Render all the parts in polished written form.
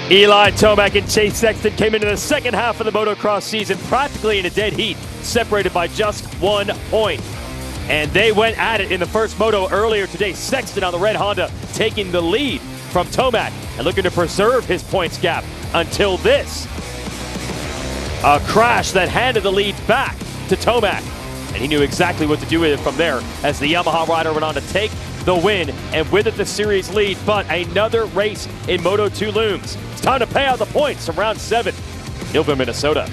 Eli Tomac and Chase Sexton came into the second half of the motocross season practically in a dead heat, separated by just 1 point. And they went at it in the first moto earlier today. Sexton on the red Honda taking the lead from Tomac and looking to preserve his points gap until this. A crash that handed the lead back to Tomac. And he knew exactly what to do with it from there as the Yamaha rider went on to take the win and with it the series lead. But another race in Moto 2 looms. It's time to pay out the points from round 7, Nova, Minnesota.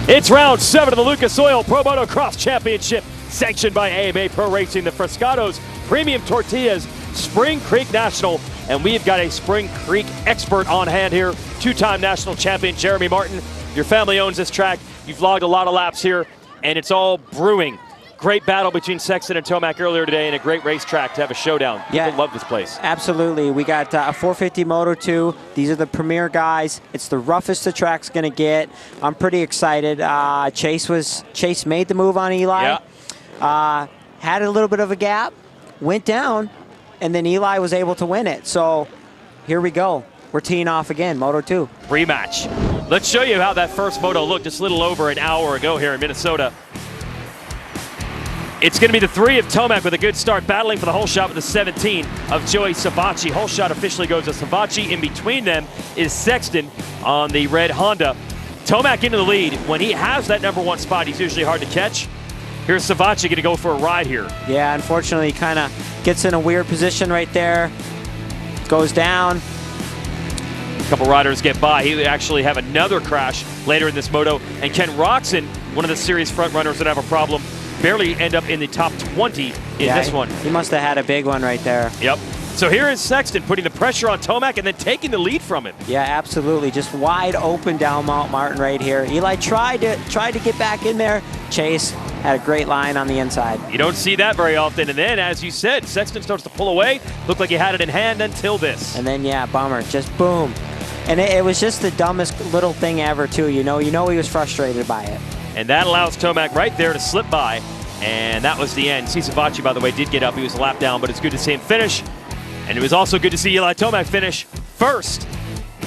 It's round 7 of the Lucas Oil Pro Motocross Championship, sanctioned by AMA Pro Racing, the Frescados Premium Tortillas Spring Creek National. And we've got a Spring Creek expert on hand here, 2-time national champion Jeremy Martin. Your family owns this track. You've logged a lot of laps here, and it's all brewing. Great battle between Sexton and Tomac earlier today, and a great racetrack to have a showdown. People love this place. Absolutely. We got a 450 Moto 2. These are the premier guys. It's the roughest the track's going to get. I'm pretty excited. Chase made the move on Eli. Yeah. Had a little bit of a gap, went down, and then Eli was able to win it. So here we go. We're teeing off again, Moto 2. Rematch. Let's show you how that first moto looked just a little over an hour ago here in Minnesota. It's going to be the 3 of Tomac with a good start, battling for the whole shot with the 17 of Joey Savacci. Whole shot officially goes to Savacci. In between them is Sexton on the red Honda. Tomac into the lead. When he has that #1 spot, he's usually hard to catch. Here's Savacci going to go for a ride here. Yeah, unfortunately, he kind of gets in a weird position right there. Goes down. A couple riders get by. He would actually have another crash later in this moto. And Ken Roxon, one of the series front runners that have a problem, barely end up in the top 20 in this one. He must have had a big one right there. Yep. So here is Sexton putting the pressure on Tomac and then taking the lead from him. Yeah, absolutely. Just wide open down Mount Martin right here. Eli tried to get back in there. Chase had a great line on the inside. You don't see that very often. And then, as you said, Sexton starts to pull away. Looked like he had it in hand until this. And then, yeah, bummer. Just boom. And it was just the dumbest little thing ever, too. You know he was frustrated by it. And that allows Tomac right there to slip by. And that was the end. Savacci, by the way, did get up. He was a lap down, but it's good to see him finish. And it was also good to see Eli Tomac finish first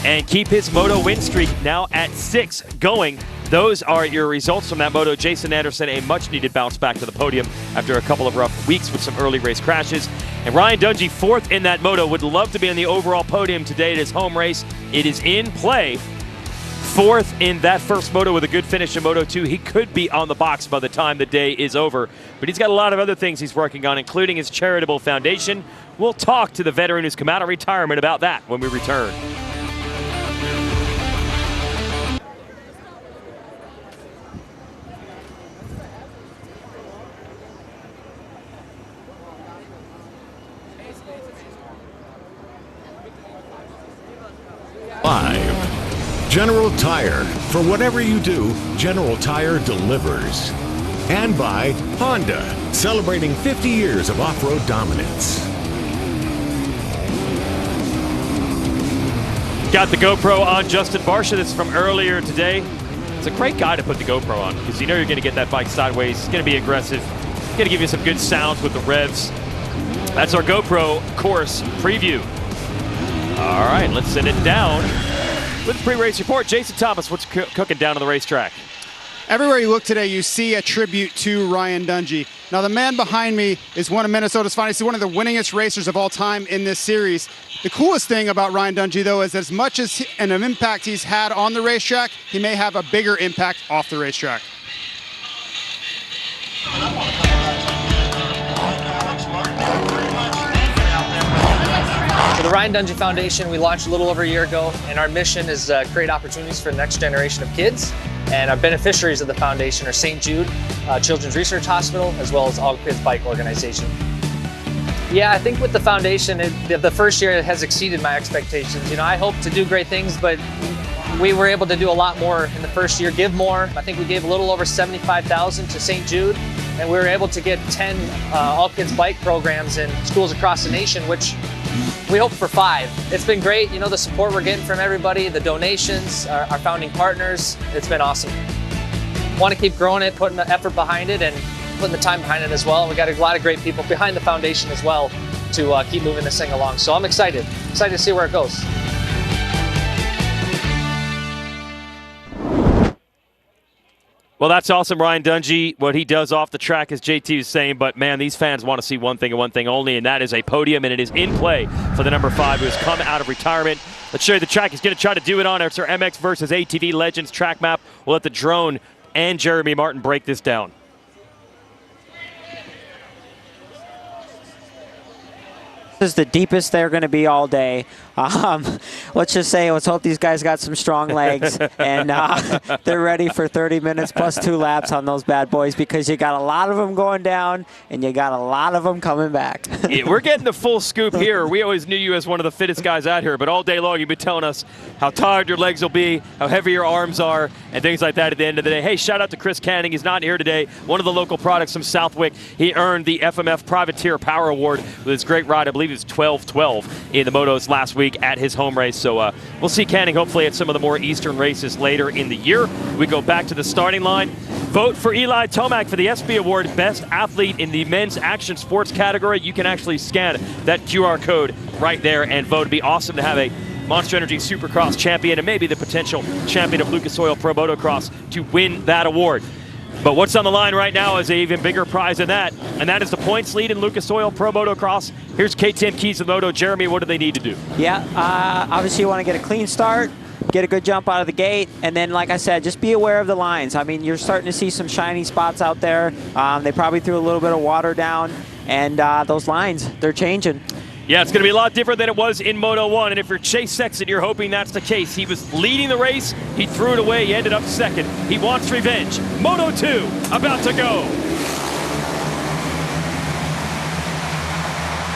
and keep his moto win streak now at 6 going. Those are your results from that moto. Jason Anderson, a much-needed bounce back to the podium after a couple of rough weeks with some early race crashes. And Ryan Dungey, 4th in that moto, would love to be on the overall podium today at his home race. It is in play. 4th in that first moto with a good finish in Moto 2. He could be on the box by the time the day is over. But he's got a lot of other things he's working on, including his charitable foundation. We'll talk to the veteran who's come out of retirement about that when we return. General Tire. For whatever you do, General Tire delivers. And by Honda, celebrating 50 years of off-road dominance. Got the GoPro on Justin Barsha. This is from earlier today. It's a great guy to put the GoPro on because you know you're going to get that bike sideways. It's going to be aggressive. It's going to give you some good sounds with the revs. That's our GoPro course preview. All right, let's send it down. With the pre-race report, Jason Thomas, what's cooking down on the racetrack? Everywhere you look today, you see a tribute to Ryan Dungey. Now, the man behind me is one of Minnesota's finest. He's one of the winningest racers of all time in this series. The coolest thing about Ryan Dungey, though, is as much as an impact he's had on the racetrack, he may have a bigger impact off the racetrack. For the Ryan Dungey Foundation, we launched a little over a year ago, and our mission is to create opportunities for the next generation of kids. And our beneficiaries of the foundation are St. Jude Children's Research Hospital, as well as All Kids Bike Organization. Yeah, I think with the foundation, the first year has exceeded my expectations. You know, I hope to do great things, but we were able to do a lot more in the first year, give more. I think we gave a little over $75,000 to St. Jude, and we were able to get 10 All Kids Bike programs in schools across the nation, which we hope for 5. It's been great, you know, the support we're getting from everybody, the donations, our founding partners. It's been awesome. Want to keep growing it, putting the effort behind it, and putting the time behind it as well. We got a lot of great people behind the foundation as well to keep moving this thing along. So I'm excited to see where it goes. Well, that's awesome, Ryan Dungey. What he does off the track, as JT was saying, but man, these fans want to see one thing and one thing only, and that is a podium, and it is in play for the number 5 who has come out of retirement. Let's show you the track he's going to try to do it on. It's our MX versus ATV Legends track map. We'll let the drone and Jeremy Martin break this down. This is the deepest they're going to be all day. Let's just say, let's hope these guys got some strong legs and they're ready for 30 minutes plus 2 laps on those bad boys, because you got a lot of them going down and you got a lot of them coming back. Yeah, we're getting the full scoop here. We always knew you as one of the fittest guys out here, but all day long you've been telling us how tired your legs will be, how heavy your arms are, and things like that at the end of the day. Hey, shout out to Chris Canning. He's not here today. One of the local products from Southwick. He earned the FMF Privateer Power Award with his great ride. I believe it was 12-12 in the Motos last week at his home race. So we'll see Canning hopefully at some of the more eastern races later in the year. We go back to the starting line. Vote for Eli Tomac for the SB Award, Best Athlete in the Men's Action Sports category. You can actually scan that QR code right there and vote. It'd be awesome to have a Monster Energy Supercross champion and maybe the potential champion of Lucas Oil Pro Motocross to win that award. But what's on the line right now is an even bigger prize than that, and that is the points lead in Lucas Oil Pro Motocross. Here's KTM Keys of Moto. Jeremy, what do they need to do? Yeah, obviously you want to get a clean start, get a good jump out of the gate, and then, like I said, just be aware of the lines. I mean, you're starting to see some shiny spots out there. They probably threw a little bit of water down, and those lines, they're changing. Yeah, it's going to be a lot different than it was in Moto 1, and if you're Chase Sexton, you're hoping that's the case. He was leading the race, he threw it away, he ended up second. He wants revenge. Moto 2, about to go.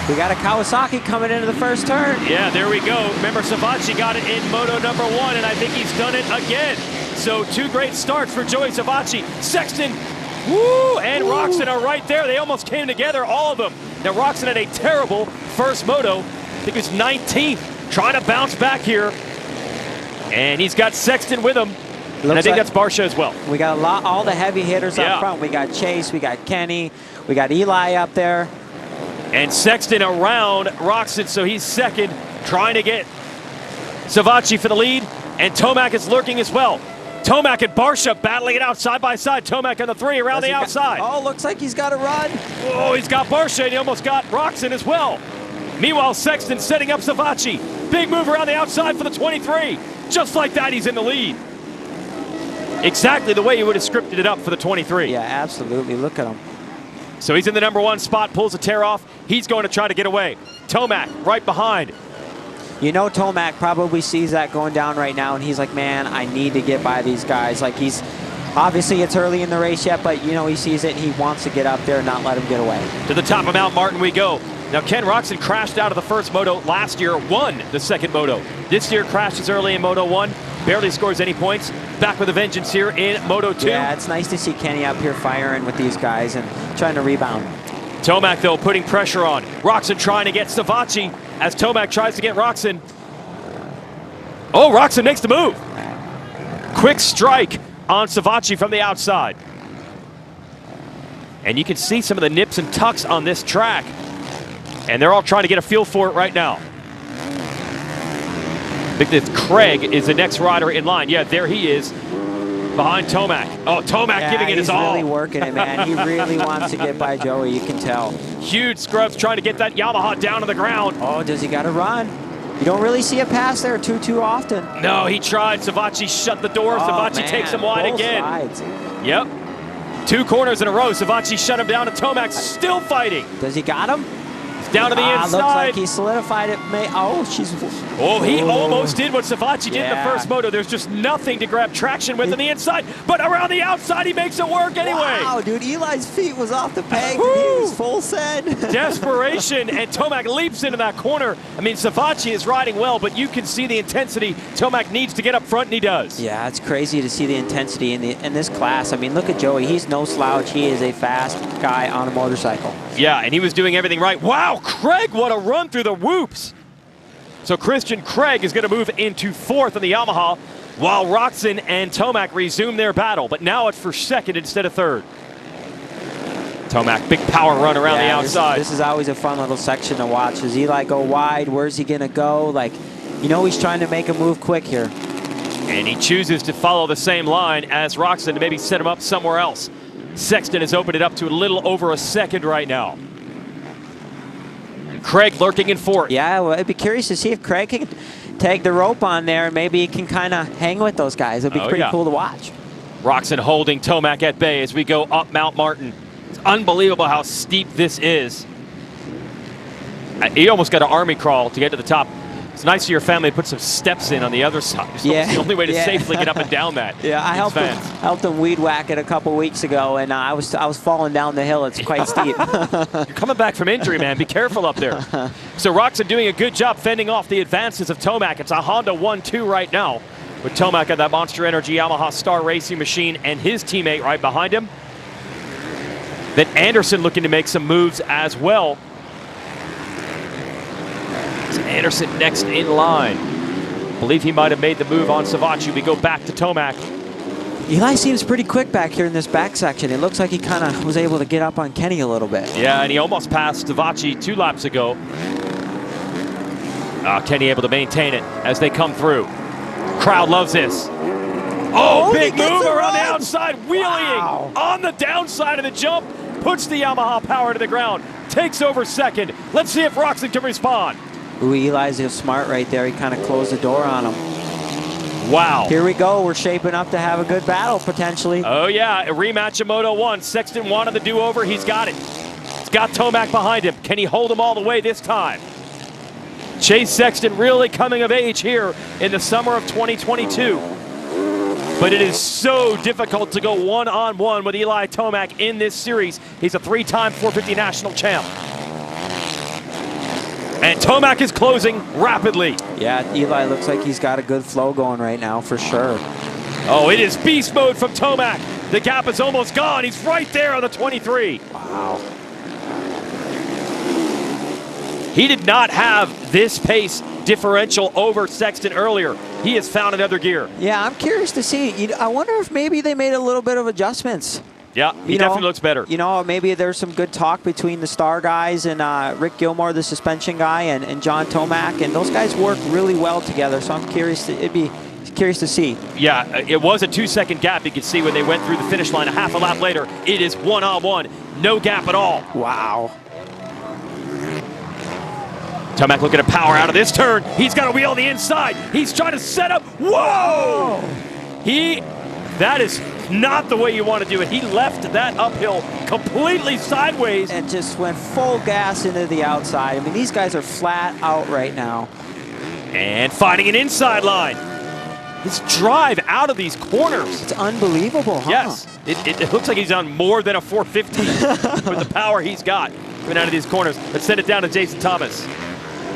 We got a Kawasaki coming into the first turn. Yeah, there we go. Remember, Savacci got it in Moto number 1, and I think he's done it again. So 2 great starts for Joey Savacci. Sexton, woo, and Roczen are right there. They almost came together, all of them. Now, Roczen had a terrible first moto. I think it was 19th, trying to bounce back here. And he's got Sexton with him. And I think that's Barsha as well. We got all the heavy hitters up front. We got Chase, we got Kenny, we got Eli up there. And Sexton around Roczen, so he's second, trying to get Savacci for the lead. And Tomac is lurking as well. Tomac and Barsha battling it out side by side. Tomac on the 3 around the outside. Looks like he's got a run. Oh, he's got Barsha, and he almost got Roczen as well. Meanwhile, Sexton setting up Savacci. Big move around the outside for the 23. Just like that, he's in the lead. Exactly the way you would have scripted it up for the 23. Yeah, absolutely. Look at him. So he's in the number 1 spot, pulls a tear off. He's going to try to get away. Tomac right behind. You know, Tomac probably sees that going down right now, and he's like, man, I need to get by these guys. Like, he's obviously it's early in the race yet, but you know, he sees it and he wants to get up there and not let him get away. To the top of Mount Martin we go. Now, Ken Roczen crashed out of the first moto last year, won the second moto. This year crashes early in Moto 1, barely scores any points. Back with a vengeance here in Moto 2. Yeah, it's nice to see Kenny up here firing with these guys and trying to rebound. Tomac, though, putting pressure on. Roczen trying to get Savacci as Tomac tries to get Roczen. Oh, Roczen makes the move. Quick strike on Savacci from the outside. And you can see some of the nips and tucks on this track. And they're all trying to get a feel for it right now. I think that Craig is the next rider in line. Yeah, there he is behind Tomac. Oh, Tomac giving it his all. He's really working it, man. He really wants to get by Joey, you can tell. Huge scrubs trying to get that Yamaha down to the ground. Oh, does he got to run? You don't really see a pass there too often. No, he tried. Savacci shut the door. Savacci takes him wide again. Sides. Yep. 2 corners in a row. Savacci shut him down, and Tomac still fighting. Does he got him? Down to the inside. Looks like he solidified it. He almost did what Savacci did in the first moto. There's just nothing to grab traction with on the inside, but around the outside he makes it work anyway. Wow, dude, Eli's feet was off the peg. He was full send. Desperation, and Tomac leaps into that corner. I mean, Savacci is riding well, but you can see the intensity. Tomac needs to get up front, and he does. Yeah, it's crazy to see the intensity in this class. I mean, look at Joey. He's no slouch. He is a fast guy on a motorcycle. Yeah, and he was doing everything right. Wow, Craig, what a run through the whoops. So Christian Craig is going to move into 4th in the Yamaha, while Roczen and Tomac resume their battle. But now it's for 2nd instead of 3rd. Tomac, big power run around the outside. This is always a fun little section to watch. Does Eli go wide? Where's he going to go? Like, you know he's trying to make a move quick here. And he chooses to follow the same line as Roczen to maybe set him up somewhere else. Sexton has opened it up to a little over a second right now. And Craig lurking in fourth. Yeah, well, I'd be curious to see if Craig can tag the rope on there and maybe he can kind of hang with those guys. It'd be pretty cool to watch. Roczen holding Tomac at bay as we go up Mount Martin. It's unbelievable how steep this is. He almost got an army crawl to get to the top. It's nice for your family to put some steps in on the other side. It's the only way to safely get up and down that. Yeah, I helped him weed whack it a couple weeks ago, and I was falling down the hill. It's quite steep. You're coming back from injury, man. Be careful up there. So Roczen doing a good job fending off the advances of Tomac. It's a Honda 1-2 right now, with Tomac at that Monster Energy Yamaha Star Racing machine and his teammate right behind him. Then Anderson looking to make some moves as well. Anderson next in line. I believe he might have made the move on Savacci. We go back to Tomac. Eli seems pretty quick back here in this back section. It looks like he kind of was able to get up on Kenny a little bit. Yeah, and he almost passed Savacci 2 laps ago. Kenny able to maintain it as they come through. Crowd loves this. Oh, big move around the outside, wheeling on the downside of the jump. Puts the Yamaha power to the ground. Takes over second. Let's see if Roczen can respond. Ooh, Eli's smart right there. He kind of closed the door on him. Wow. Here we go. We're shaping up to have a good battle, potentially. Oh, yeah. A rematch of Moto 1. Sexton wanted the do-over. He's got it. He's got Tomac behind him. Can he hold him all the way this time? Chase Sexton really coming of age here in the summer of 2022. But it is so difficult to go one-on-one with Eli Tomac in this series. He's a 3-time 450 national champ. And Tomac is closing rapidly. Yeah, Eli looks like he's got a good flow going right now for sure. Oh, it is beast mode from Tomac. The gap is almost gone. He's right there on the 23. Wow. He did not have this pace differential over Sexton earlier. He has found another gear. Yeah, I'm curious to see. I wonder if maybe they made a little bit of adjustments. Yeah, he definitely looks better. You know, maybe there's some good talk between the Star guys and Rick Gilmore, the suspension guy, and John Tomac, and those guys work really well together. So I'm curious. It'd be curious to see. Yeah, it was a 2-second gap. You could see when they went through the finish line a half a lap later. It is one-on-one, no gap at all. Wow. Tomac looking to power out of this turn. He's got a wheel on the inside. He's trying to set up. Whoa! That is not the way you want to do it. He left that uphill completely sideways. And just went full gas into the outside. I mean, these guys are flat out right now. And finding an inside line. His drive out of these corners. It's unbelievable, huh? Yes. It looks like he's on more than a 450 with the power he's got coming out of these corners. Let's send it down to Jason Thomas.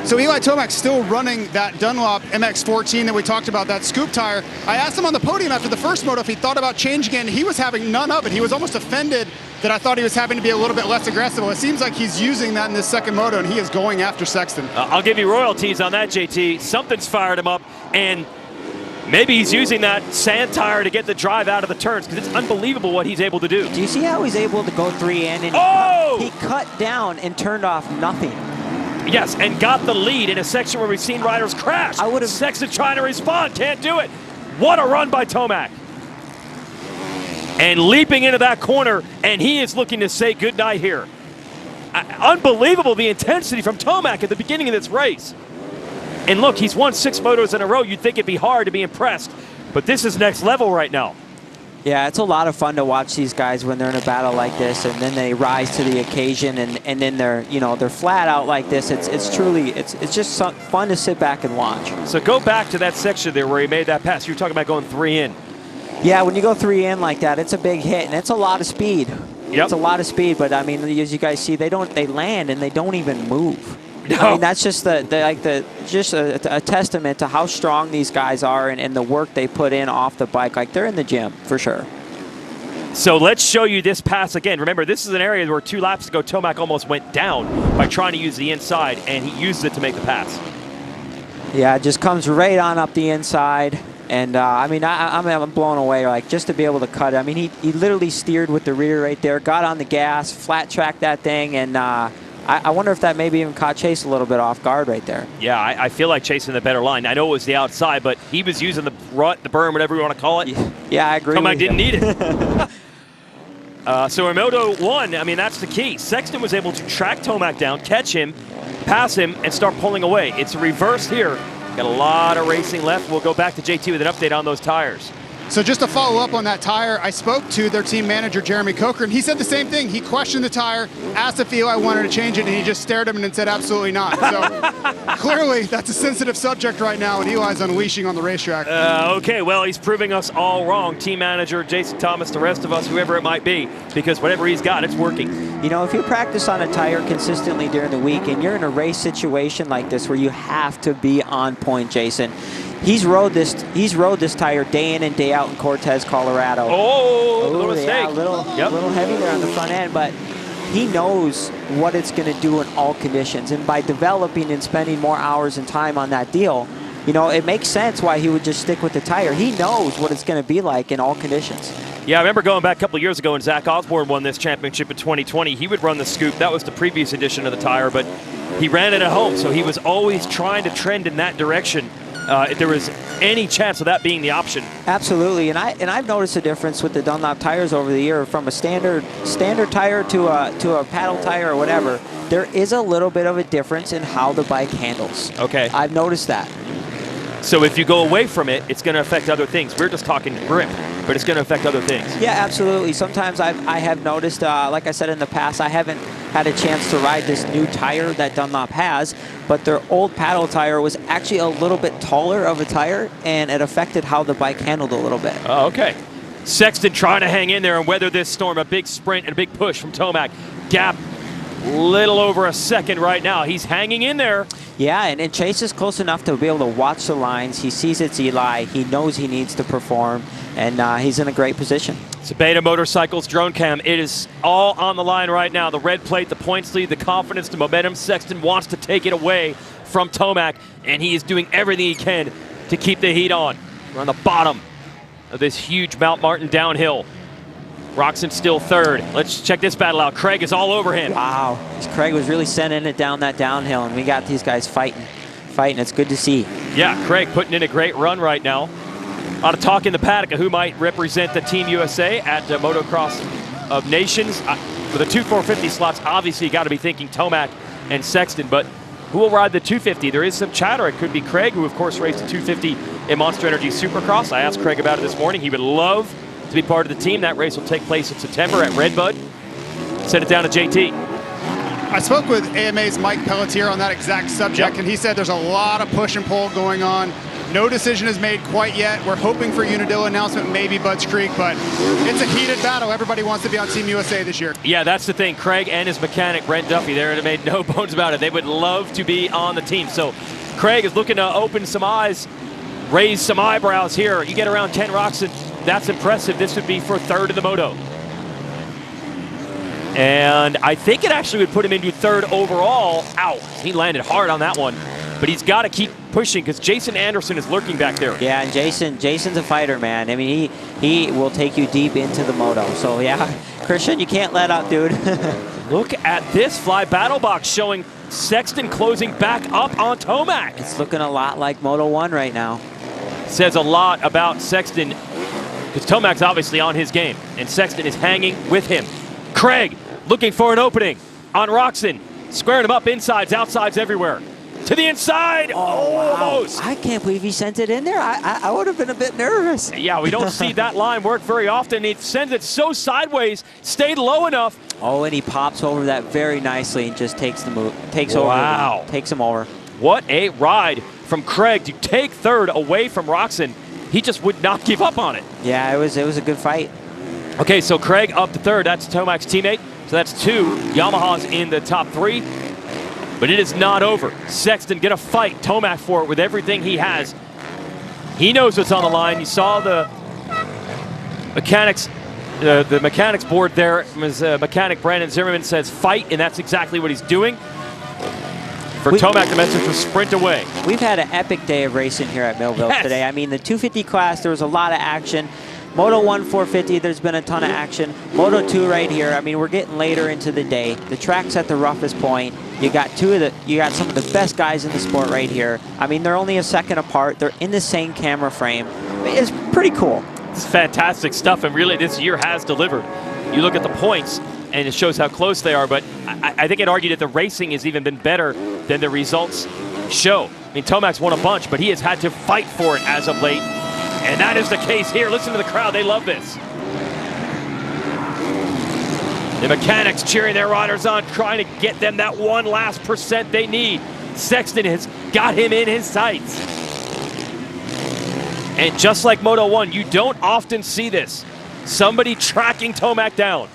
So Eli Tomac's still running that Dunlop MX-14 that we talked about, that scoop tire. I asked him on the podium after the first moto if he thought about changing it, and he was having none of it. He was almost offended that I thought he was having to be a little bit less aggressive. Well, it seems like he's using that in this second moto, and he is going after Sexton. I'll give you royalties on that, JT. Something's fired him up, and maybe he's using that sand tire to get the drive out of the turns, because it's unbelievable what he's able to do. Do you see how he's able to go 3 in? And he cut down and turned off nothing. Yes, and got the lead in a section where we've seen riders crash. Sexton trying to respond, can't do it. What a run by Tomac. And leaping into that corner, and he is looking to say goodnight here. Unbelievable the intensity from Tomac at the beginning of this race. And look, he's won 6 motos in a row. You'd think it'd be hard to be impressed, but this is next level right now. Yeah, it's a lot of fun to watch these guys when they're in a battle like this, and then they rise to the occasion, and then they're flat out like this. It's truly just fun to sit back and watch. So go back to that section there where he made that pass. You were talking about going 3 in. Yeah, when you go 3 in like that, it's a big hit, and it's a lot of speed. Yep. It's a lot of speed, but I mean, as you guys see, they land and they don't even move. No. I mean, that's just a testament to how strong these guys are and the work they put in off the bike. Like, they're in the gym for sure. So let's show you this pass again. Remember, this is an area where 2 laps ago Tomac almost went down by trying to use the inside, and he used it to make the pass. Yeah, it just comes right on up the inside. And I mean, I'm blown away. Like, just to be able to cut it. I mean, he literally steered with the rear right there, got on the gas, flat tracked that thing, and I wonder if that maybe even caught Chase a little bit off guard right there. Yeah, I feel like chasing the better line. I know it was the outside, but he was using the rut, the berm, whatever you want to call it. Yeah, I agree. Tomac didn't need it. So in Moto 1, I mean, that's the key. Sexton was able to track Tomac down, catch him, pass him, and start pulling away. It's reversed here. Got a lot of racing left. We'll go back to JT with an update on those tires. So just to follow up on that tire, I spoke to their team manager, Jeremy Cochran. He said the same thing. He questioned the tire, asked if Eli wanted to change it, and he just stared at him and said absolutely not. So clearly that's a sensitive subject right now, and Eli's unleashing on the racetrack. Okay, well, he's proving us all wrong. Team manager, Jason Thomas, the rest of us, whoever it might be, because whatever he's got, it's working. You know, if you practice on a tire consistently during the week and you're in a race situation like this where you have to be on point, Jason, he's rode this tire day in and day out in Cortez, Colorado. Oh, little mistake. Yeah, a little heavy there on the front end, but he knows what it's going to do in all conditions. And by developing and spending more hours and time on that deal, you know, it makes sense why he would just stick with the tire. He knows what it's going to be like in all conditions. Yeah, I remember going back a couple of years ago when Zach Osborne won this championship in 2020. He would run the Scoop. That was the previous edition of the tire, but he ran it at home, so he was always trying to trend in that direction. If there was any chance of that being the option. Absolutely, and I've noticed a difference with the Dunlop tires over the year, from a standard tire to a paddle tire or whatever. There is a little bit of a difference in how the bike handles. Okay. I've noticed that. So if you go away from it, it's going to affect other things. We're just talking grip, but it's going to affect other things. Yeah, absolutely. Sometimes I have noticed, like I said in the past, I haven't had a chance to ride this new tire that Dunlop has, but their old paddle tire was actually a little bit taller of a tire, and it affected how the bike handled a little bit. Oh, okay. Sexton trying to hang in there and weather this storm. A big sprint and a big push from Tomac. Gap little over a second right now. He's hanging in there. Yeah, and Chase is close enough to be able to watch the lines. He sees it's Eli. He knows he needs to perform, and he's in a great position. It's a Beta Motorcycles drone cam. It is all on the line right now. The red plate, the points lead, the confidence, the momentum. Sexton wants to take it away from Tomac, and he is doing everything he can to keep the heat on. We're on the bottom of this huge Mount Martin downhill. Roxon still third. Let's check this battle out. Craig is all over him. Wow, Craig was really sending it down that downhill, and we got these guys fighting. It's good to see. Yeah, Craig putting in a great run right now. A lot of talk in the paddock of who might represent the Team USA at Motocross of Nations. For the 2 450 slots, obviously you got to be thinking Tomac and Sexton, but who will ride the 250? There is some chatter. It could be Craig, who of course raced the 250 in Monster Energy Supercross. I asked Craig about it this morning. He would love to be part of the team. That race will take place in September at Redbud. Send it down to JT. I spoke with AMA's Mike Pelletier on that exact subject, and he said there's a lot of push and pull going on. No decision is made quite yet. We're hoping for Unadilla announcement, maybe Budds Creek, but it's a heated battle. Everybody wants to be on Team USA this year. Yeah, that's the thing. Craig and his mechanic, Brent Duffy, they made no bones about it. They would love to be on the team. So Craig is looking to open some eyes, raise some eyebrows here. You get around Ken Roxon, that's impressive. This would be for third in the Moto. And I think it actually would put him into third overall. Ow, he landed hard on that one. But he's got to keep pushing because Jason Anderson is lurking back there. Yeah, and Jason's a fighter, man. I mean, he will take you deep into the Moto. So, yeah, Christian, you can't let up, dude. Look at this fly battle box showing Sexton closing back up on Tomac. It's looking a lot like Moto 1 right now. Says a lot about Sexton because Tomac's obviously on his game, and Sexton is hanging with him. Craig looking for an opening on Roxon, squaring him up insides, outsides everywhere. To the inside, almost. Wow. I can't believe he sent it in there. I would have been a bit nervous. Yeah, we don't see that line work very often. He sends it so sideways, stayed low enough. Oh, and he pops over that very nicely and just takes the move, takes Wow. over, takes him over. What a ride from Craig to take third away from Roxon. He just would not give up on it. Yeah, it was a good fight. Okay, so Craig up to third. That's Tomac's teammate. So that's two Yamahas in the top three. But it is not over. Sexton gonna fight Tomac for it with everything he has. He knows what's on the line. You saw the mechanics board there. His mechanic Brandon Zimmerman says fight, and that's exactly what he's doing. For Tomac, the message was sprint away. We've had an epic day of racing here at Millville today. I mean, the 250 class, there was a lot of action. Moto 1 450, there's been a ton of action. Moto 2 right here. I mean, we're getting later into the day. The track's at the roughest point. You got some of the best guys in the sport right here. I mean, they're only a second apart. They're in the same camera frame. It's pretty cool. It's fantastic stuff, and really this year has delivered. You look at the points, and it shows how close they are, but I think I'd argue that the racing has even been better than the results show. I mean, Tomac's won a bunch, but he has had to fight for it as of late, and that is the case here. Listen to the crowd. They love this. The mechanics cheering their riders on, trying to get them that one last % they need. Sexton has got him in his sights. And just like Moto 1, you don't often see this. Somebody tracking Tomac down.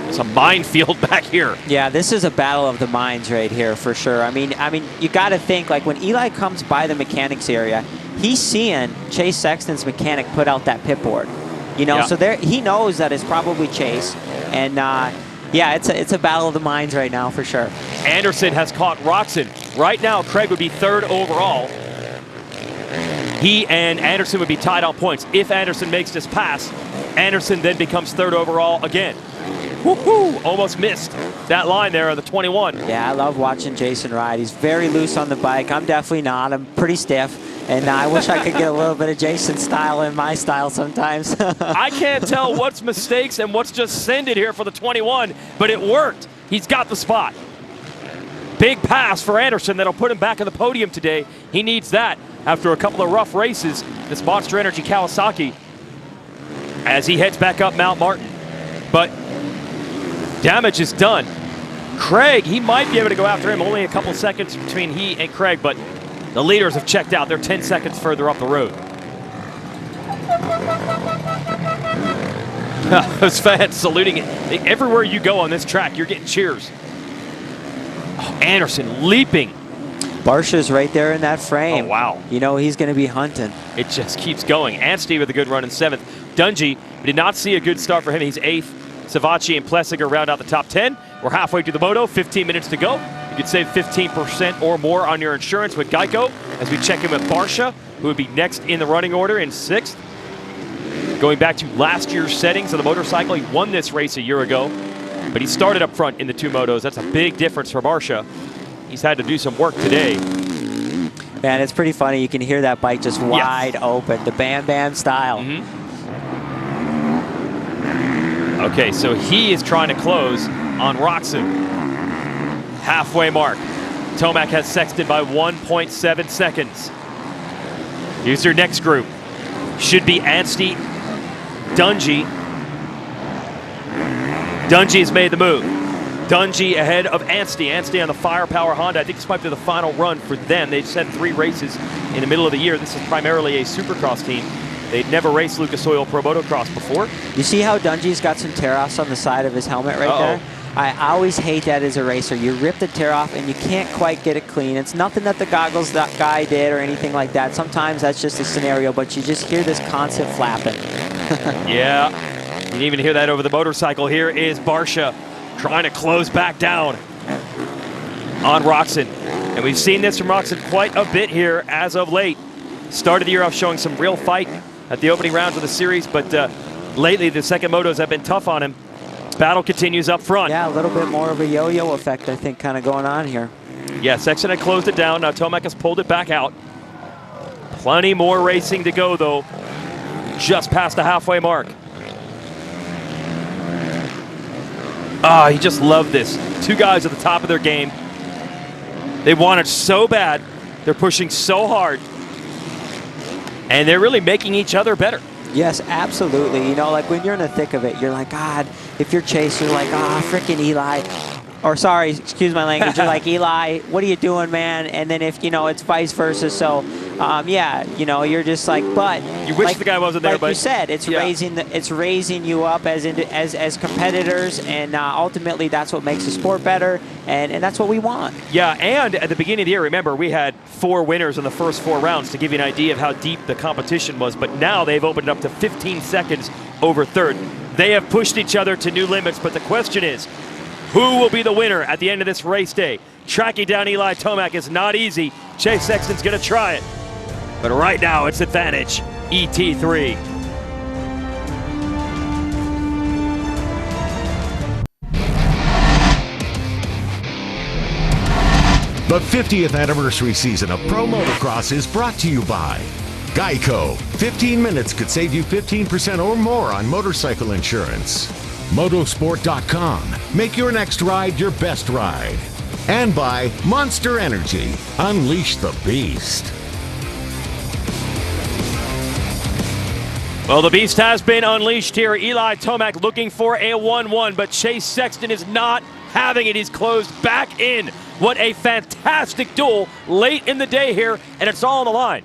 It's a minefield back here. Yeah, this is a battle of the minds right here for sure. I mean, you got to think, like, when Eli comes by the mechanics area, he's seeing Chase Sexton's mechanic put out that pit board. You know, so there he knows that it's probably Chase, and yeah, it's a battle of the minds right now for sure. Anderson has caught Roxon. Right now, Craig would be 3rd overall. He and Anderson would be tied on points. If Anderson makes this pass, Anderson then becomes 3rd overall again. Woohoo! Almost missed that line there on the 21. Yeah, I love watching Jason ride. He's very loose on the bike. I'm definitely not. I'm pretty stiff. And I wish I could get a little bit of Jason's style in my style sometimes. I can't tell what's mistakes and what's just sended here for the 21, but it worked. He's got the spot. Big pass for Anderson that'll put him back on the podium today. He needs that after a couple of rough races. This Monster Energy Kawasaki as he heads back up Mount Martin. But damage is done. Craig, he might be able to go after him. Only a couple seconds between he and Craig, but the leaders have checked out. They're 10 seconds further up the road. Those fans saluting it. Everywhere you go on this track, you're getting cheers. Oh, Anderson leaping. Barsha's right there in that frame. Oh, wow. You know he's going to be hunting. It just keeps going. Anstey with a good run in 7th. Dungey, we did not see a good start for him. He's 8th. Savacci and Plessiger round out the top 10. We're halfway through the Moto, 15 minutes to go. You could save 15% or more on your insurance with Geico as we check in with Barsha, who would be next in the running order in 6th. Going back to last year's settings of the motorcycle, he won this race a year ago, but he started up front in the 2 motos. That's a big difference for Barsha. He's had to do some work today. Man, it's pretty funny. You can hear that bike just wide open, the Bam Bam style. Okay, so he is trying to close on Roxon. Halfway mark. Tomac has Sexton by 1.7 seconds. Here's your next group. Should be Anstey, Dungey. Dungey has made the move. Dungey ahead of Anstey. Anstey on the Firepower Honda. I think this might be the final run for them. They just had 3 races in the middle of the year. This is primarily a Supercross team. They'd never raced Lucas Oil Pro Motocross before. You see how Dungey's got some tear-offs on the side of his helmet right there? I always hate that as a racer. You rip the tear off and you can't quite get it clean. It's nothing that the goggles guy did or anything like that. Sometimes that's just a scenario, but you just hear this constant flapping. Yeah, you can even hear that over the motorcycle. Here is Barsha trying to close back down on Roxon. And we've seen this from Roxon quite a bit here as of late. Started the year off showing some real fight at the opening rounds of the series, but lately the second motos have been tough on him. Battle continues up front. Yeah, a little bit more of a yo-yo effect, I think, kind of going on here. Yeah, Sexton had closed it down. Now Tomac has pulled it back out. Plenty more racing to go, though. Just past the halfway mark. Ah, he just loved this. 2 guys at the top of their game. They want it so bad. They're pushing so hard. And they're really making each other better. Yes, absolutely. You know, like when you're in the thick of it, you're like, God, if you're Chase, you're like, freaking Eli. Or sorry, excuse my language, you're like, Eli, what are you doing, man? And then if, you know, it's vice versa. So, yeah, you know, you're just like, but. You wish the guy wasn't there, like but. you said, it's raising you up as competitors, and ultimately that's what makes the sport better, and that's what we want. Yeah, and at the beginning of the year, remember, we had 4 winners in the first 4 rounds to give you an idea of how deep the competition was, but now they've opened up to 15 seconds over third. They have pushed each other to new limits, but the question is, Who will be the winner at the end of this race day? Tracking down Eli Tomac is not easy. Chase Sexton's going to try it. But right now, it's advantage ET3. The 50th anniversary season of Pro Motocross is brought to you by Geico. 15 minutes could save you 15% or more on motorcycle insurance. Motosport.com. Make your next ride your best ride. And by Monster Energy. Unleash the beast. Well, the beast has been unleashed here. Eli Tomac looking for a 1-1, but Chase Sexton is not having it. He's closed back in. What a fantastic duel late in the day here, and it's all on the line.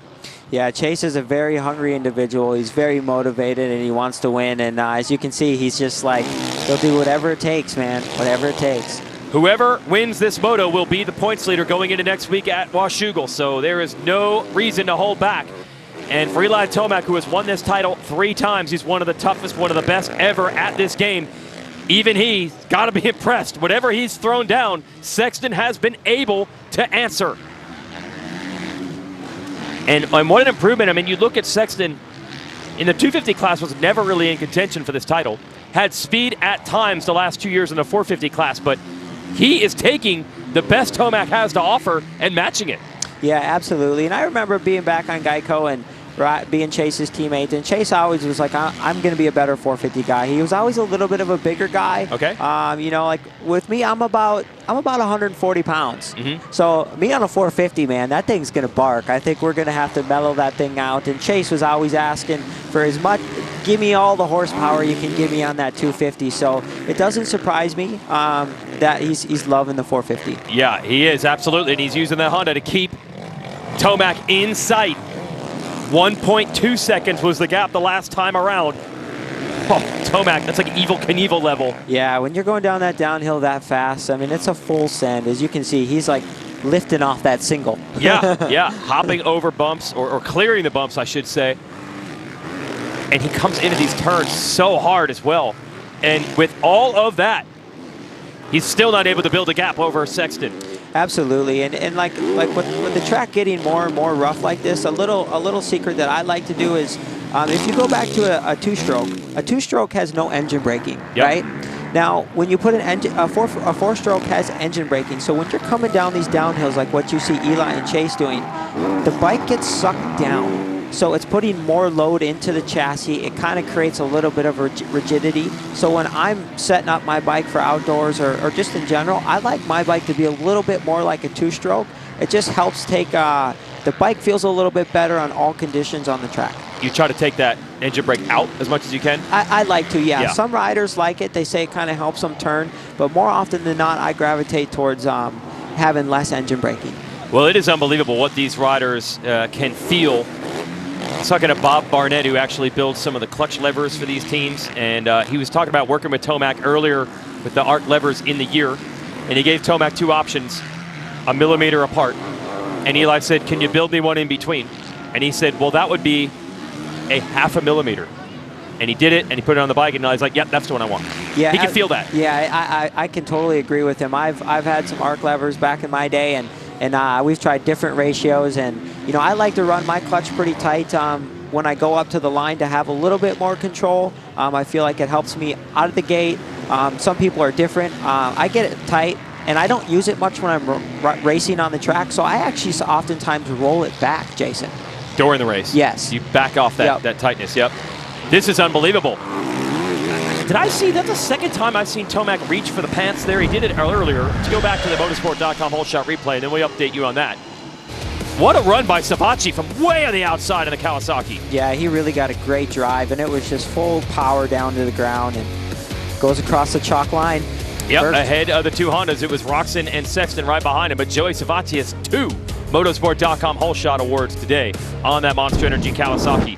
Yeah, Chase is a very hungry individual. He's very motivated, and he wants to win. And as you can see, he's just like, he'll do whatever it takes, man, whatever it takes. Whoever wins this moto will be the points leader going into next week at Washougal, so there is no reason to hold back. And for Eli Tomac, who has won this title 3 times, he's one of the toughest, one of the best ever at this game. Even he's got to be impressed. Whatever he's thrown down, Sexton has been able to answer. And what an improvement. I mean, you look at Sexton in the 250 class, was never really in contention for this title. Had speed at times the last 2 years in the 450 class, but he is taking the best Tomac has to offer and matching it. Yeah, absolutely. And I remember being back on Geico and being Chase's teammate, and Chase always was like, I'm going to be a better 450 guy. He was always a little bit of a bigger guy. Okay. You know, like with me, I'm about 140 pounds. Mm-hmm. So me on a 450, man, that thing's going to bark. I think we're going to have to mellow that thing out. And Chase was always asking for as much, give me all the horsepower you can give me on that 250. So it doesn't surprise me that he's loving the 450. Yeah, he is, absolutely. And he's using the Honda to keep Tomac in sight. 1.2 seconds was the gap the last time around. Oh, Tomac, that's like Evel Knievel level. Yeah, when you're going down that downhill that fast, I mean, it's a full send. As you can see, he's like lifting off that single. Yeah, hopping over bumps, or clearing the bumps, I should say. And he comes into these turns so hard as well. And with all of that, he's still not able to build a gap over Sexton. Absolutely, and like with the track getting more and more rough like this, a little secret that I like to do is, if you go back to a two-stroke has no engine braking, right? Now, when you put a four-stroke has engine braking, so when you're coming down these downhills like what you see Eli and Chase doing, the bike gets sucked down. So it's putting more load into the chassis. It kind of creates a little bit of rigidity. So when I'm setting up my bike for outdoors or just in general, I like my bike to be a little bit more like a two-stroke. It just helps take, the bike feels a little bit better on all conditions on the track. You try to take that engine brake out as much as you can? I like to, yeah. Some riders like it. They say it kind of helps them turn. But more often than not, I gravitate towards having less engine braking. Well, it is unbelievable what these riders can feel. I was talking to Bob Barnett, who actually builds some of the clutch levers for these teams, and he was talking about working with Tomac earlier with the arc levers in the year, and he gave Tomac 2 options, 1 millimeter apart, and Eli said, can you build me one in between? And he said, well, that would be a 0.5 millimeter. And he did it, and he put it on the bike, and Eli's like, yep, that's the one I want. Yeah, he can feel that. Yeah, I can totally agree with him. I've had some arc levers back in my day, and we've tried different ratios, and you know, I like to run my clutch pretty tight when I go up to the line to have a little bit more control. I feel like it helps me out of the gate. Some people are different. I get it tight, and I don't use it much when I'm racing on the track, so I actually oftentimes roll it back, Jason. During the race? Yes. You back off that tightness, yep. This is unbelievable. Did I see, that's the second time I've seen Tomac reach for the pants there. He did it earlier. Let's go back to the motorsport.com whole shot replay, and then we update you on that. What a run by Savatgy from way on the outside of the Kawasaki. Yeah, he really got a great drive, and it was just full power down to the ground and goes across the chalk line. Yep, ahead of the 2 Hondas, it was Roczen and Sexton right behind him, but Joey Savatgy has 2 motorsport.com whole shot awards today on that Monster Energy Kawasaki.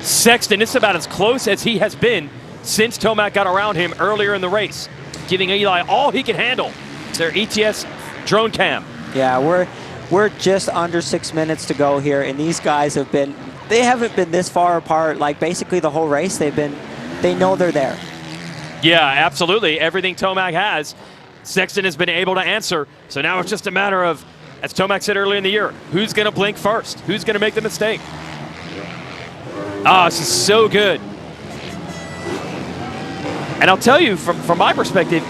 Sexton, this is about as close as he has been since Tomac got around him earlier in the race, giving Eli all he can handle. It's their ETS drone cam. Yeah, we're just under 6 minutes to go here, and these guys haven't been this far apart, like basically the whole race. They know they're there. Yeah, absolutely. Everything Tomac has, Sexton has been able to answer. So now it's just a matter of, as Tomac said earlier in the year, who's going to blink first? Who's going to make the mistake? Oh, this is so good. And I'll tell you, from my perspective,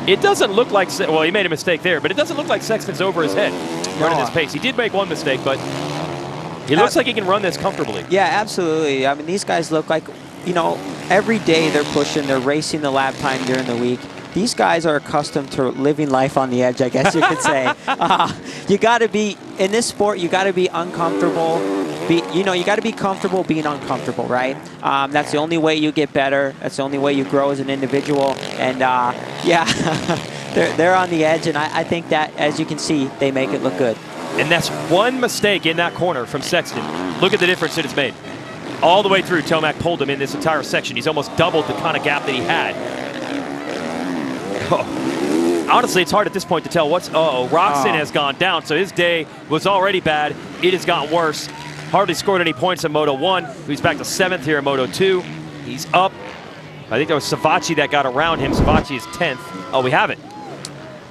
it doesn't look like, well, he made a mistake there, but it doesn't look like Sexton's over his head running this pace. He did make one mistake, but he looks like he can run this comfortably. Yeah, absolutely. I mean, these guys look like, you know, every day they're pushing, they're racing the lap time during the week. These guys are accustomed to living life on the edge, I guess you could say. You got to be, in this sport, you got to be uncomfortable. You got to be comfortable being uncomfortable, right? That's the only way you get better. That's the only way you grow as an individual. And yeah, they're on the edge, and I think that, as you can see, they make it look good. And that's one mistake in that corner from Sexton. Look at the difference that it's made. All the way through, Tomac pulled him in this entire section. He's almost doubled the kind of gap that he had. Oh. Honestly, it's hard at this point to tell what's... Roxon has gone down, so his day was already bad. It has gotten worse. Hardly scored any points in Moto 1. He's back to 7th here in Moto 2. He's up. I think that was Savacci that got around him. Savacci is 10th. Oh, we have it.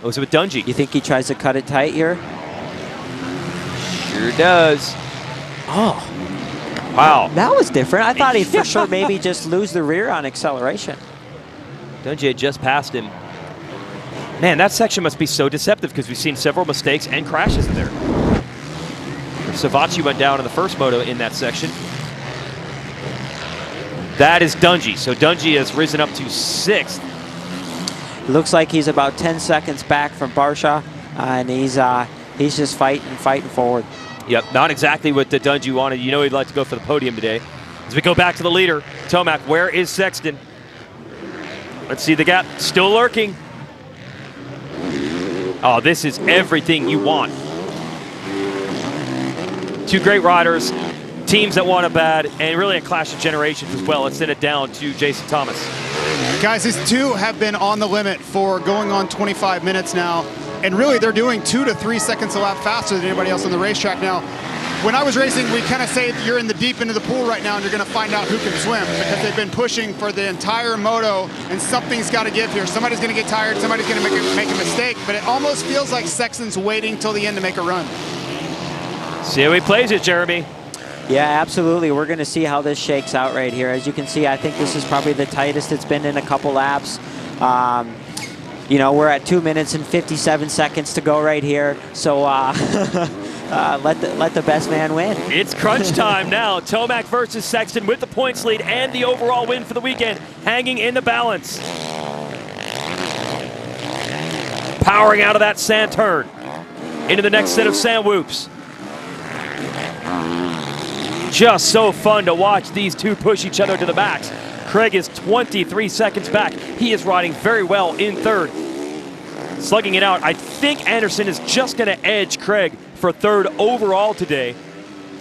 It was with Dungey. You think he tries to cut it tight here? Sure does. Oh. Wow. That was different. I thought he'd for sure maybe just lose the rear on acceleration. Dungey had just passed him. Man, that section must be so deceptive because we've seen several mistakes and crashes in there. Savacci went down in the first moto in that section. That is Dungey. So Dungey has risen up to 6th. Looks like he's about 10 seconds back from Barsha, and he's just fighting forward. Yep, not exactly what the Dungey wanted. You know he'd like to go for the podium today. As we go back to the leader, Tomac, where is Sexton? Let's see the gap, still lurking. Oh, this is everything you want. Two great riders, teams that want it bad, and really a clash of generations as well. Let's send it down to Jason Thomas. Guys, these two have been on the limit for going on 25 minutes now. And really, they're doing 2 to 3 seconds a lap faster than anybody else on the racetrack now. When I was racing, we kind of say you're in the deep end of the pool right now and you're going to find out who can swim because they've been pushing for the entire moto and something's got to give here. Somebody's going to get tired, somebody's going to make a mistake, but it almost feels like Sexton's waiting till the end to make a run. See how he plays it, Jeremy. Yeah, absolutely. We're going to see how this shakes out right here. As you can see, I think this is probably the tightest it's been in a couple laps. You know, we're at 2 minutes and 57 seconds to go right here. So let the best man win. It's crunch time now. Tomac versus Sexton with the points lead and the overall win for the weekend hanging in the balance. Powering out of that sand turn into the next set of sand whoops. Just so fun to watch these two push each other to the max. Craig is 23 seconds back. He is riding very well in 3rd. Slugging it out. I think Anderson is just going to edge Craig for 3rd overall today.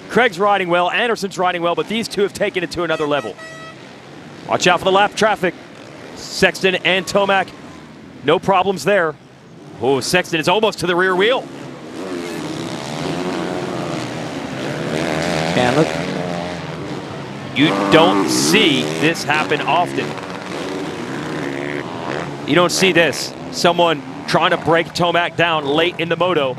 Craig's riding well, Anderson's riding well, but these two have taken it to another level. Watch out for the lap traffic. Sexton and Tomac, no problems there. Oh, Sexton is almost to the rear wheel. Man, look. You don't see this happen often. You don't see this. Someone trying to break Tomac down late in the moto.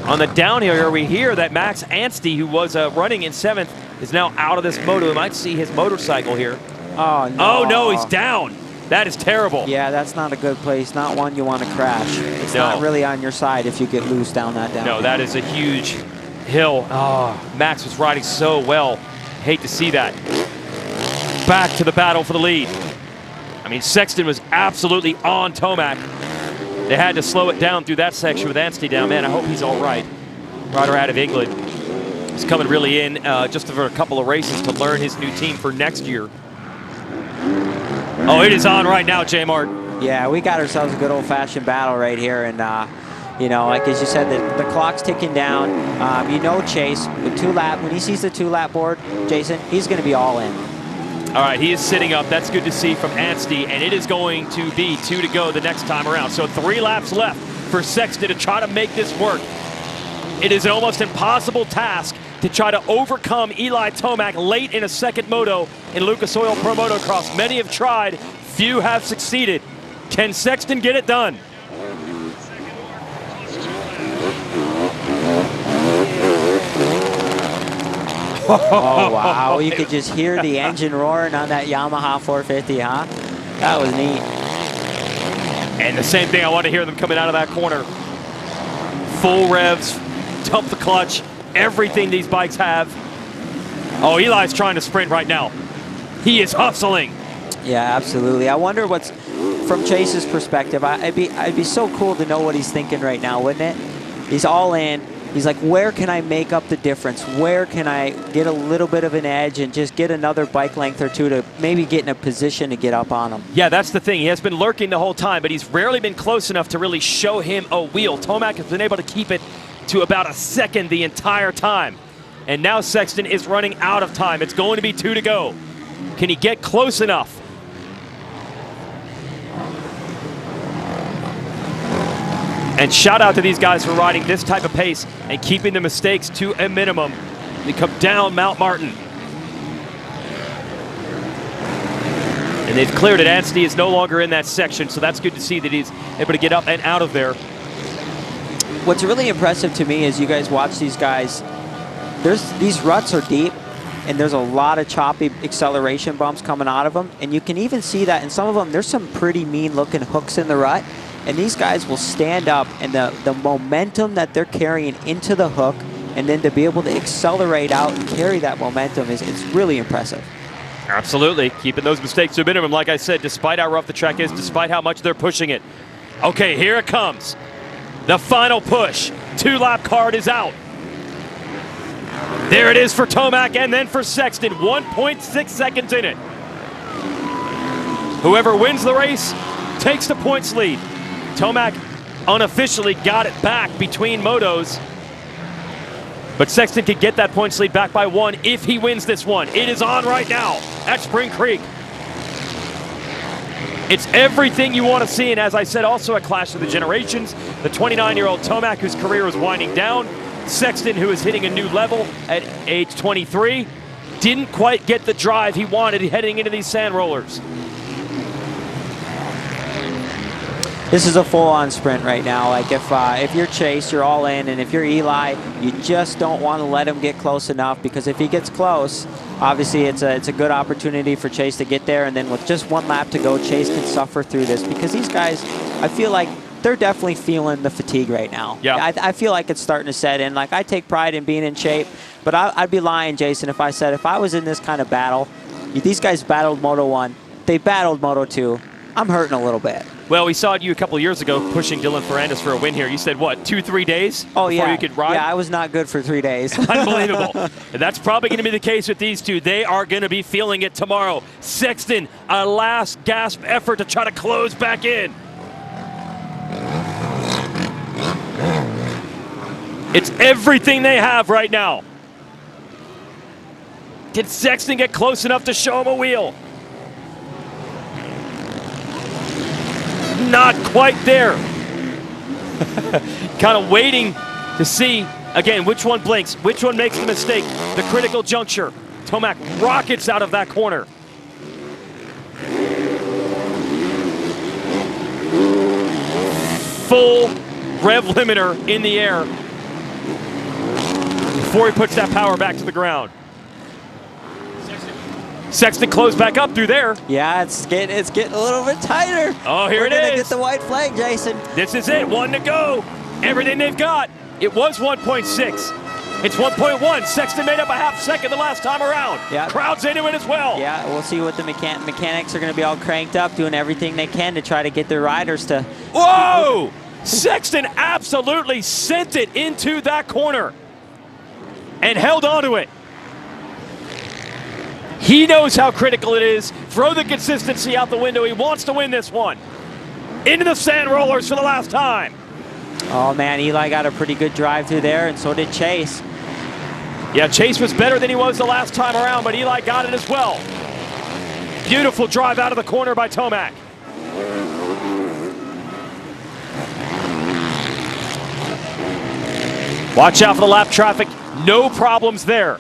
On the downhill here, we hear that Max Anstey, who was running in 7th, is now out of this moto. We might see his motorcycle here. Oh, no. Oh, no, he's down. That is terrible. Yeah, that's not a good place. Not one you want to crash. It's not really on your side if you get loose down that downhill. No, that is a huge hill. Oh, Max was riding so well. Hate to see that. Back to the battle for the lead. I mean, Sexton was absolutely on Tomac. They had to slow it down through that section with Anstey down. Man, I hope he's all right. Rider out of England. He's coming really in just for a couple of races to learn his new team for next year. Oh, it is on right now, J-Mart. Yeah, we got ourselves a good old-fashioned battle right here, and you know, like as you said, the clock's ticking down. You know, Chase with when he sees the 2-lap board, Jason, he's going to be all in. All right, he is sitting up. That's good to see from Anstey, and it is going to be 2 to go the next time around. So 3 laps left for Sexton to try to make this work. It is an almost impossible task to try to overcome Eli Tomac late in a second moto in Lucas Oil Pro Motocross. Many have tried, Few have succeeded. Can Sexton get it done? Oh, wow. You could just hear the engine roaring on that Yamaha 450, huh? That was neat. And the same thing, I want to hear them coming out of that corner. Full revs, dump the clutch, everything these bikes have. Oh, Eli's trying to sprint right now. He is hustling. Yeah, absolutely. I wonder what's, from Chase's perspective, I'd be so cool to know what he's thinking right now, wouldn't it? He's all in. He's like, where can I make up the difference? Where can I get a little bit of an edge and just get another bike length or two to maybe get in a position to get up on him? Yeah, that's the thing. He has been lurking the whole time, but he's rarely been close enough to really show him a wheel. Tomac has been able to keep it to about a second the entire time. And now Sexton is running out of time. It's going to be 2 to go. Can he get close enough? And shout out to these guys for riding this type of pace and keeping the mistakes to a minimum. They come down Mount Martin. And they've cleared it. Anstey is no longer in that section, so that's good to see that he's able to get up and out of there. What's really impressive to me is you guys watch these guys. These ruts are deep, and there's a lot of choppy acceleration bumps coming out of them. And you can even see that in some of them, there's some pretty mean-looking hooks in the rut. And these guys will stand up, and the momentum that they're carrying into the hook, and then to be able to accelerate out and carry that momentum it's really impressive. Absolutely. Keeping those mistakes to a minimum, like I said, despite how rough the track is, despite how much they're pushing it. Okay, here it comes. The final push. 2-lap card is out. There it is for Tomac and then for Sexton. 1.6 seconds in it. Whoever wins the race takes the points lead. Tomac unofficially got it back between motos. But Sexton could get that points lead back by 1 if he wins this one. It is on right now at Spring Creek. It's everything you want to see, and as I said, also a clash of the generations. The 29-year-old Tomac, whose career is winding down. Sexton, who is hitting a new level at age 23. Didn't quite get the drive he wanted heading into these sand rollers. This is a full-on sprint right now. Like if you're Chase, you're all in, and if you're Eli, you just don't want to let him get close enough, because if he gets close, obviously it's a good opportunity for Chase to get there, and then with just 1 lap to go, Chase can suffer through this, because these guys, I feel like they're definitely feeling the fatigue right now. Yeah. I feel like it's starting to set in. Like, I take pride in being in shape, but I'd be lying, Jason, if I said if I was in this kind of battle, these guys battled Moto 1, they battled Moto 2. I'm hurting a little bit. Well, we saw you a couple of years ago pushing Dylan Ferrandis for a win here. You said, what, 2-3 days before you could ride? Yeah, I was not good for 3 days. Unbelievable. And that's probably going to be the case with these two. They are going to be feeling it tomorrow. Sexton, a last gasp effort to try to close back in. It's everything they have right now. Can Sexton get close enough to show him a wheel? Not quite there. Kind of waiting to see, again, which one blinks, which one makes the mistake. The critical juncture. Tomac rockets out of that corner. Full rev limiter in the air before he puts that power back to the ground. Sexton closed back up through there. Yeah, it's getting a little bit tighter. Oh, here We're it gonna is. get the white flag, Jason. This is it, 1 to go. Everything they've got. It was 1.6. It's 1.1. Sexton made up a half second the last time around. Yeah. Crowd's into it as well. Yeah, we'll see what the mechanics are going to be all cranked up, doing everything they can to try to get their riders to... Whoa! Sexton absolutely sent it into that corner and held onto it. He knows how critical it is. Throw the consistency out the window. He wants to win this one. Into the sand rollers for the last time. Oh, man, Eli got a pretty good drive through there, and so did Chase. Yeah, Chase was better than he was the last time around, but Eli got it as well. Beautiful drive out of the corner by Tomac. Watch out for the lap traffic. No problems there.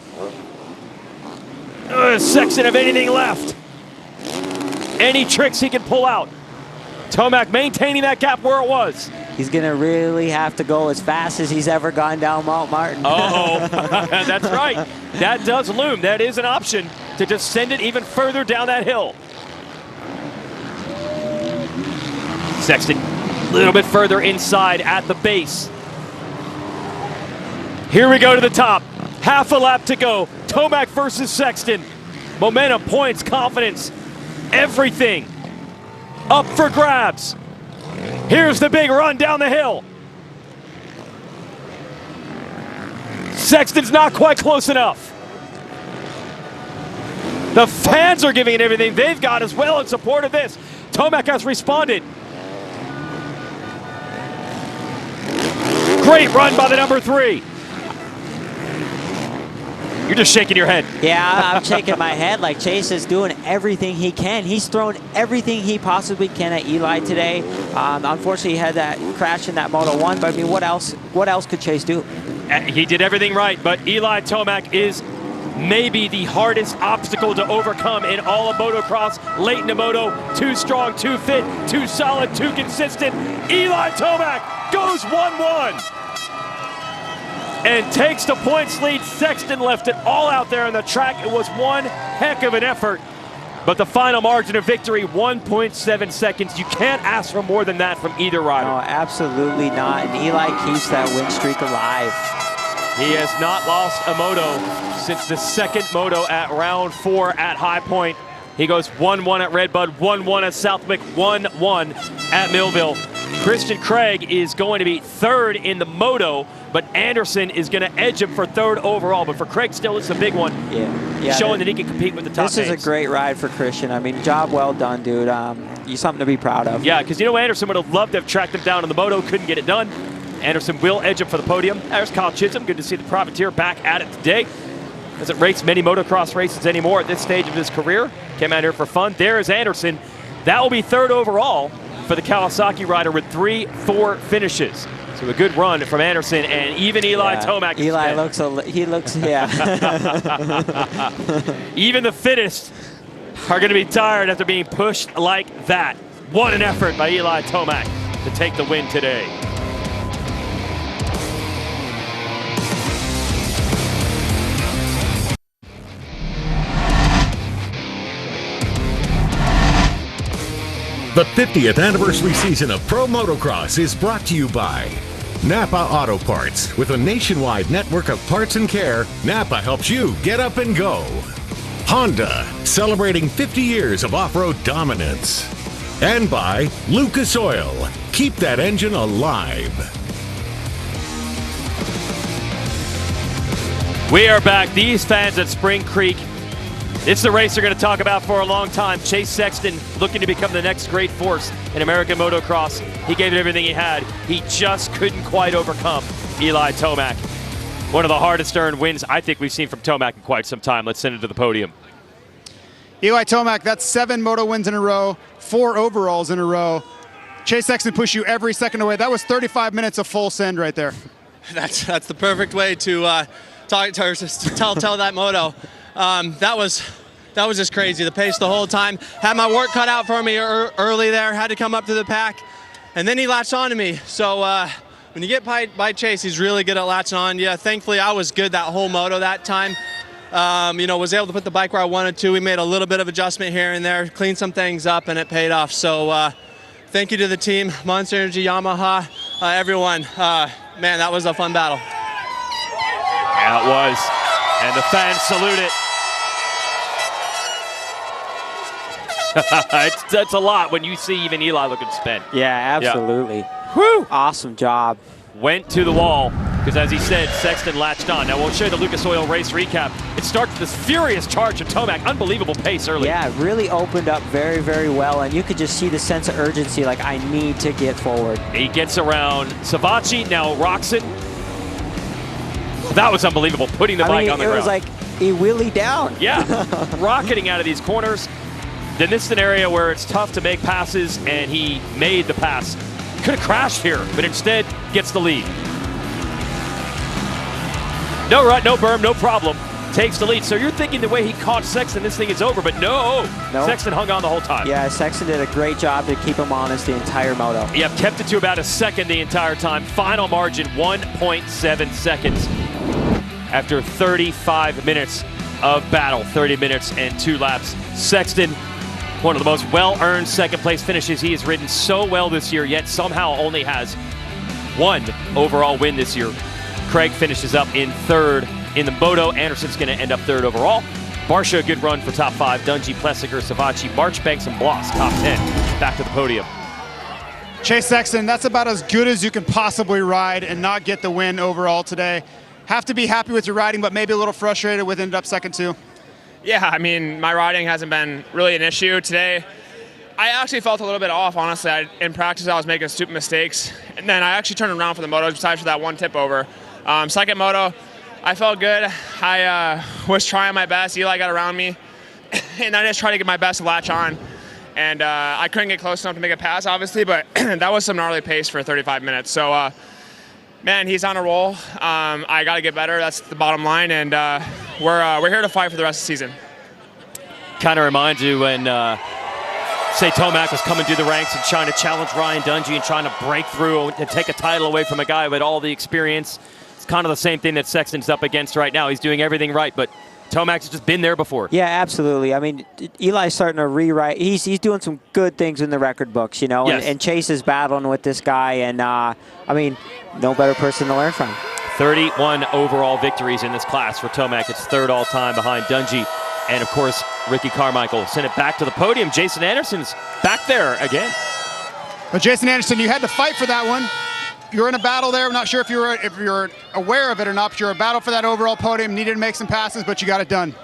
Sexton have anything left. any tricks he can pull out. Tomac maintaining that gap where it was. He's going to really have to go as fast as he's ever gone down Mount Martin. Oh, that's right. That does loom. That is an option to just send it even further down that hill. Sexton a little bit further inside at the base. Here we go to the top. Half a lap to go. Tomac versus Sexton. Momentum, points, confidence, everything up for grabs. Here's the big run down the hill. Sexton's not quite close enough. The fans are giving it everything they've got as well in support of this. Tomac has responded. Great run by the number 3. You're just shaking your head. Yeah, I'm shaking my head. Like, Chase is doing everything he can. He's thrown everything he possibly can at Eli today. Unfortunately, he had that crash in that Moto 1, but I mean, what else could Chase do? He did everything right, but Eli Tomac is maybe the hardest obstacle to overcome in all of motocross. Late in the moto, too strong, too fit, too solid, too consistent. Eli Tomac goes 1-1 and takes the points lead. Sexton left it all out there on the track. It was one heck of an effort, but the final margin of victory, 1.7 seconds. You can't ask for more than that from either rider. No, absolutely not. And Eli keeps that win streak alive. He has not lost a moto since the second moto at round 4 at High Point. He goes 1-1 at Redbud, 1-1 at Southwick, 1-1 at Millville. Christian Craig is going to be 3rd in the moto, but Anderson is going to edge him for 3rd overall. But for Craig, still, it's a big one. Yeah, showing that he can compete with the top This is names. a great ride for Christian. I mean, job well done, dude. You something to be proud of. Yeah, because Anderson would have loved to have tracked him down in the moto, couldn't get it done. Anderson will edge him for the podium. There's Kyle Chisholm. Good to see the privateer back at it today. Doesn't race many motocross races anymore at this stage of his career. Came out here for fun. There is Anderson. That will be 3rd overall for the Kawasaki rider with 3-4 finishes. So a good run from Anderson, and even Eli Tomac. Eli looks, yeah. Even the fittest are going to be tired after being pushed like that. What an effort by Eli Tomac to take the win today. The 50th anniversary season of Pro Motocross is brought to you by Napa Auto Parts. With a nationwide network of parts and care, Napa helps you get up and go. Honda, celebrating 50 years of off-road dominance. And by Lucas Oil. Keep that engine alive. We are back. These fans at Spring Creek. It's the race they're going to talk about for a long time. Chase Sexton looking to become the next great force in American motocross. He gave it everything he had. He just couldn't quite overcome Eli Tomac. One of the hardest earned wins I think we've seen from Tomac in quite some time. Let's send him to the podium. Eli Tomac, that's 7 moto wins in a row, 4 overalls in a row. Chase Sexton pushed you every second away. That was 35 minutes of full send right there. That's the perfect way to tell that moto. That was just crazy. The pace the whole time. Had my work cut out for me early there. Had to come up to the pack, and then he latched on to me. So when you get by Chase, he's really good at latching on. Yeah, thankfully I was good that whole moto that time. Was able to put the bike where I wanted to. We made a little bit of adjustment here and there, cleaned some things up, and it paid off. So thank you to the team, Monster Energy, Yamaha, everyone. Man, that was a fun battle. Yeah, it was. And the fans salute it. That's a lot when you see even Eli looking spent. Yeah, absolutely. Yeah. Whew. Awesome job. Went to the wall, because as he said, Sexton latched on. Now we'll show you the Lucas Oil race recap. It starts with this furious charge of Tomac. Unbelievable pace early. Yeah, it really opened up very, very well, and you could just see the sense of urgency, like, I need to get forward. He gets around Savacci, now Roxon. That was unbelievable, putting the bike on the ground. It was like he wheelie down. Yeah, rocketing out of these corners. Then this is an area where it's tough to make passes, and he made the pass. Could have crashed here, but instead gets the lead. No rut, no berm, no problem. takes the lead. So you're thinking the way he caught Sexton, this thing is over, but no. Nope. Sexton hung on the whole time. Yeah, Sexton did a great job to keep him honest the entire moto. Yep, kept it to about a second the entire time. Final margin, 1.7 seconds after 35 minutes of battle, 30 minutes and 2 laps. Sexton, one of the most well-earned second-place finishes. He has ridden so well this year, yet somehow only has 1 overall win this year. Craig finishes up in 3rd in the Moto. Anderson's going to end up 3rd overall. Barsha, a good run for top 5. Dungey, Plessiger, Savacci, Marchbanks, and Bloss, top 10. Back to the podium. Chase Sexton, that's about as good as you can possibly ride and not get the win overall today. Have to be happy with your riding, but maybe a little frustrated with ended up second too. Yeah, I mean, my riding hasn't been really an issue today. I actually felt a little bit off, honestly. In practice, I was making stupid mistakes. And then I actually turned around for the moto, besides for that one tip over. Second moto, I felt good. I was trying my best. Eli got around me. And I just tried to get my best to latch on. And I couldn't get close enough to make a pass, obviously, but that was some gnarly pace for 35 minutes. So, man, he's on a roll. I got to get better. That's the bottom line. And we're here to fight for the rest of the season. Kind of reminds you when, say, Tomac was coming through the ranks and trying to challenge Ryan Dungey and trying to break through and take a title away from a guy with all the experience. It's kind of the same thing that Sexton's up against right now. He's doing everything right, but Tomac's just been there before. Yeah, absolutely. I mean, Eli's starting to rewrite. He's doing some good things in the record books, you know, yes. and Chase is battling with this guy, and I mean, no better person to learn from. 31 overall victories in this class for Tomac. It's 3rd all-time behind Dungey. And, of course, Ricky Carmichael sent it back to the podium. Jason Anderson's back there again. Well, Jason Anderson, you had to fight for that one. You're in a battle there. I'm not sure if you're aware of it or not, but you're a battle for that overall podium. Needed to make some passes, but you got it done.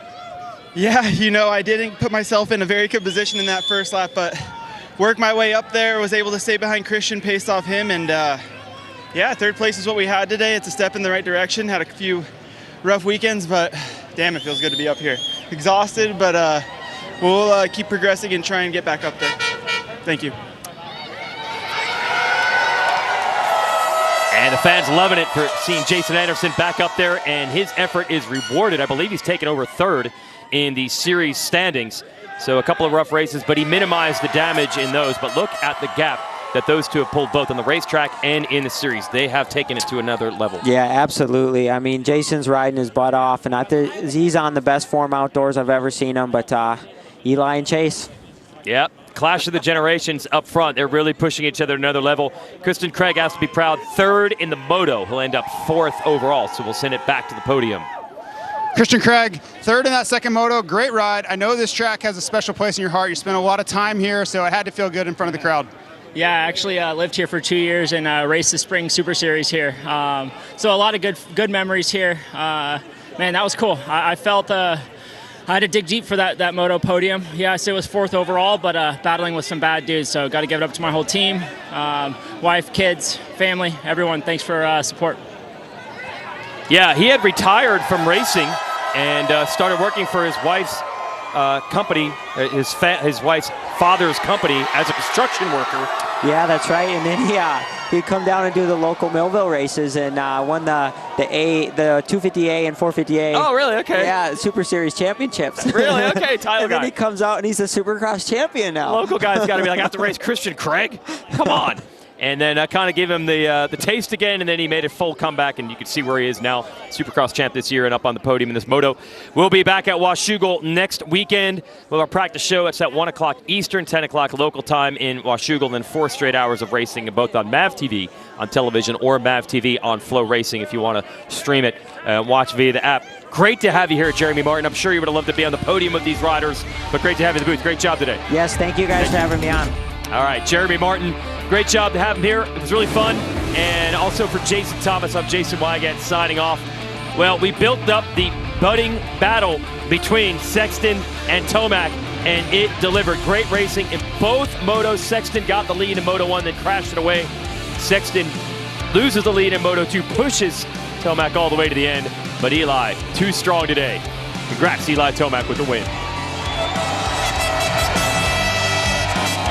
Yeah, you know, I didn't put myself in a very good position in that first lap, but worked my way up there, was able to stay behind Christian, paced off him, and yeah, 3rd place is what we had today. It's a step in the right direction. Had a few rough weekends, but damn, it feels good to be up here. Exhausted, but we'll keep progressing and try and get back up there. Thank you. And the fans loving it for seeing Jason Anderson back up there, and his effort is rewarded. I believe he's taken over 3rd in the series standings. So a couple of rough races, but he minimized the damage in those. But look at the gap that those two have pulled both on the racetrack and in the series. They have taken it to another level. Yeah, absolutely. I mean, Jason's riding his butt off, and he's on the best form outdoors I've ever seen him, but Eli and Chase. Yep. Clash of the generations up front. They're really pushing each other to another level. Kristen Craig has to be proud. 3rd in the Moto. He'll end up 4th overall, so we'll send it back to the podium. Christian Craig, 3rd in that second moto. Great ride. I know this track has a special place in your heart. You spent a lot of time here, so it had to feel good in front of the crowd. Yeah, I actually lived here for 2 years and raced the Spring Super Series here. So a lot of good memories here. Man, that was cool. I felt I had to dig deep for that moto podium. Yes, it was 4th overall, but battling with some bad dudes. So got to give it up to my whole team, wife, kids, family, everyone. Thanks for support. Yeah, he had retired from racing and started working for his wife's company, his wife's father's company as a construction worker. Yeah, that's right. And then he'd come down and do the local Millville races and won the 250A and 450A. Oh, really? Okay. Yeah, Super Series championships. Really? Okay, title And guy. then he comes out and he's a Supercross champion now. Local guy's got to be like, I have to race Christian Craig? Come on. And then kind of give him the taste again, and then he made a full comeback, and you can see where he is now, Supercross champ this year and up on the podium in this moto. We'll be back at Washougal next weekend with our practice show. It's at 1 o'clock Eastern, 10 o'clock local time in Washougal, and then 4 straight hours of racing, both on MAV TV on television or MAV TV on Flow Racing if you want to stream it and watch via the app. Great to have you here, Jeremy Martin. I'm sure you would have loved to be on the podium with these riders, but great to have you in the booth. Great job today. Yes, thank you guys for having me on. All right, Jeremy Martin, great job to have him here. It was really fun. And also for Jason Thomas, I'm Jason Wygant signing off. Well, we built up the budding battle between Sexton and Tomac, and it delivered. Great racing in both motos. Sexton got the lead in Moto 1, then crashed it away. Sexton loses the lead in Moto 2, pushes Tomac all the way to the end, but Eli, too strong today. Congrats, Eli Tomac, with the win.